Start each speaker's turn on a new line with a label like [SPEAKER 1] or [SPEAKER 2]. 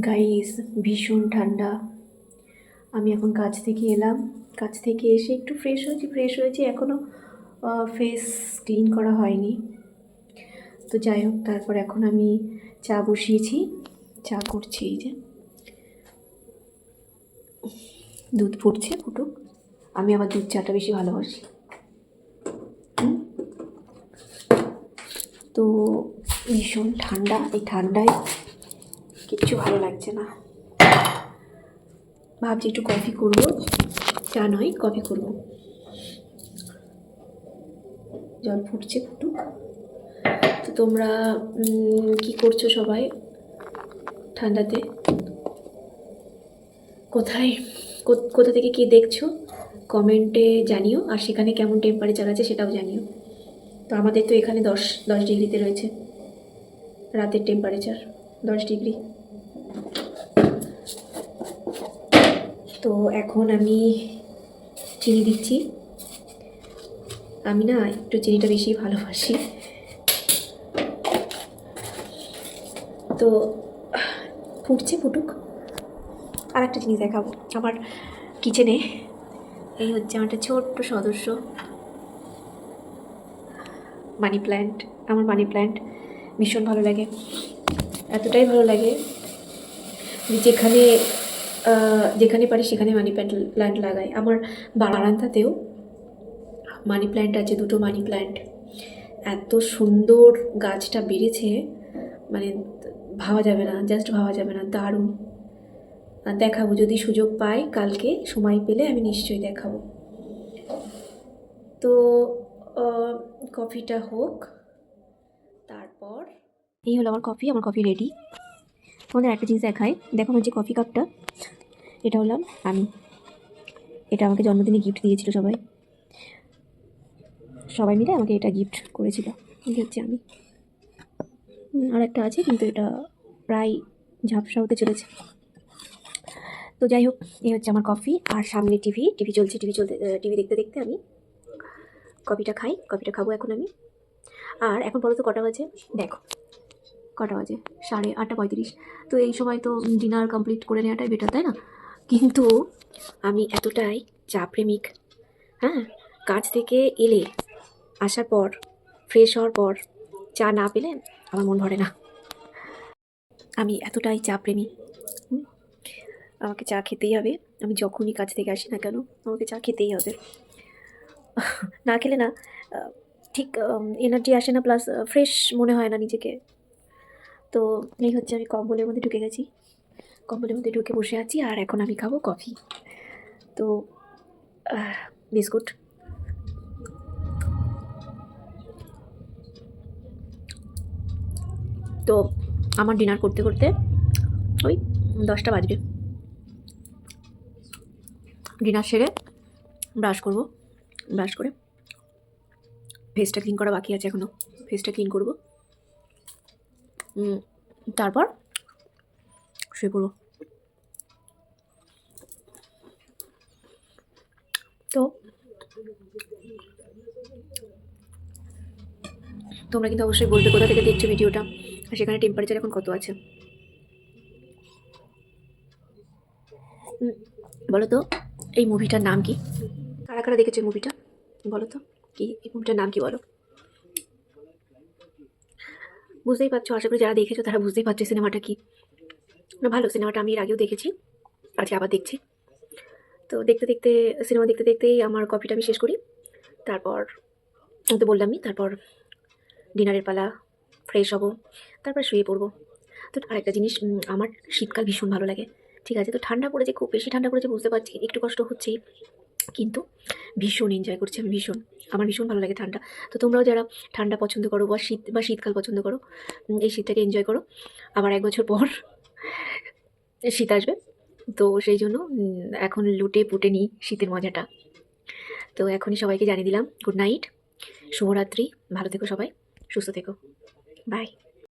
[SPEAKER 1] Guys, ভীষণ ঠান্ডা। আমি এখন কাজ থেকে এলাম। কাজ থেকে এসে একটু ফ্রেশ হয়েছি এখনও ফেস ক্লিন করা হয়নি। তো যাই হোক, তারপর এখন আমি চা বসিয়েছি, চা করছি। এই যে দুধ ফুটুক। আমি আবার দুধ চাটা বেশি ভালোবাসি। তো ভীষণ ঠান্ডা, এই ঠান্ডায় কিচ্ছু ভালো লাগছে না। ভাবছি একটু কফি করবো, চা নয় কফি করব। জল ফুটুক। তো তোমরা কি করছো সবাই ঠান্ডাতে? কোথা থেকে কি দেখছো কমেন্টে জানিও, আর সেখানে কেমন টেম্পারেচার আছে সেটাও জানিও। তো আমাদের তো এখানে 10 ডিগ্রিতে রয়েছে রাতের টেম্পারেচার, 10 ডিগ্রি। তো এখন আমি চিনি দিচ্ছি। আমি না একটু চিনিটা বেশি ভালোবাসি। তো ফুটুক। আর একটা জিনিস দেখাবো, আমার কিচেনে এই হচ্ছে আমার একটা ছোট্ট সদস্য, মানি প্ল্যান্ট। আমার মানি প্ল্যান্ট ভীষণ ভালো লাগে, এতটাই ভালো লাগে যে যেখানে পারি সেখানে মানি প্ল্যান্ট লাগাই। আমার বারান্দাতেও মানি প্ল্যান্ট আছে, 2টো মানি প্ল্যান্ট। এত সুন্দর গাছটা বেড়েছে, মানে ভাবা যাবে না, জাস্ট ভাবা যাবে না, দারুণ। দেখাবো যদি সুযোগ পাই, কালকে সময় পেলে আমি নিশ্চয়ই দেখাবো। তো কফিটা হোক, তারপর এই হলো আমার কফি রেডি। তোমাদের একটা জিনিস দেখাই, দেখো আমার যে কফি কাপটা, এটা হলাম আমি। এটা আমাকে জন্মদিনে গিফট দিয়েছিল সবাই মিলে আমাকে এটা গিফট করেছিল। এই হচ্ছে আমি। আর একটা আছে, কিন্তু এটা প্রায় ঝাপসা হতে চলেছে। তো যাই হোক, এই হচ্ছে আমার কফি, আর সামনে টিভি চলছে। টিভি দেখতে দেখতে আমি কফিটা খাবো এখন আমি। আর এখন বলো তো কটা বাজে? দেখো কটা বাজে, 8:35। তো এই সময় তো ডিনার কমপ্লিট করে নেওয়াটাই বেটার, তাই না? কিন্তু আমি এতটাই চা প্রেমিক, হ্যাঁ, কাজ থেকে আসার পর ফ্রেশ হওয়ার পর চা না পেলে আমার মন ভরে না। আমি এতটাই চা প্রেমী, আমাকে চা খেতেই হবে। আমি যখনই কাজ থেকে আসি না কেন, আমাকে চা খেতেই হবে। না খেলে না ঠিক এনার্জি আসে না, প্লাস ফ্রেশ মনে হয় না নিজেকে। তো এই হচ্ছে, আমি কম্বলের মধ্যে ঢুকে গেছি, কম্বলের মধ্যে ঢুকে বসে আছি, আর এখন আমি খাবো কফি। তো বিস্কুট। তো আমার ডিনার করতে করতে ওই 10টা বাজবে। ডিনার সেরে ব্রাশ করে ফেসটা ক্লিন করা বাকি আছে এখনও, ফেসটা ক্লিন করবো, তারপর শুয়ে পড়বো। তো তোমরা কিন্তু অবশ্যই বলবে কোথা থেকে দেখছো ভিডিওটা, আর সেখানে টেম্পারেচার এখন কত আছে বলো তো। এই মুভিটার নাম কি? কারা কারা দেখেছো এই মুভিটা বলো তো? কি এই মুভিটার নাম কি বলো? বুঝতেই পারছো, আশা করি যারা দেখেছো তারা বুঝতেই পারছো সিনেমাটা কি। না, ভালো সিনেমাটা, আমি এর আগেও দেখেছি, আজকে আবার দেখছি। তো সিনেমা দেখতে দেখতেই আমার কফিটা আমি শেষ করি। তারপর তো বললামই, তারপর ডিনারের পালা, ফ্রেশ হব, তারপর শুয়ে পড়বো। তো আরেকটা জিনিস, আমার শীতকাল ভীষণ ভালো লাগে। ঠিক আছে, তো ঠান্ডা পড়েছে, খুব বেশি ঠান্ডা পড়েছে বুঝতে পারছি, একটু কষ্ট হচ্ছেই, কিন্তু ভীষণ এনজয় করছি আমি, আমার ভীষণ ভালো লাগে ঠান্ডা। তো তোমরাও যারা ঠান্ডা পছন্দ করো বা শীতকাল পছন্দ করো, এই শীতটাকে এনজয় করো। আবার 1 বছর পর শীত আসবে, তো সেই জন্য এখন লুটে পুটে নিই শীতের মজাটা। তো এখনই সবাইকে জানিয়ে দিলাম, গুড নাইট, শুভরাত্রি, ভালো থেকো সবাই, সুস্থ থেকো, বাই।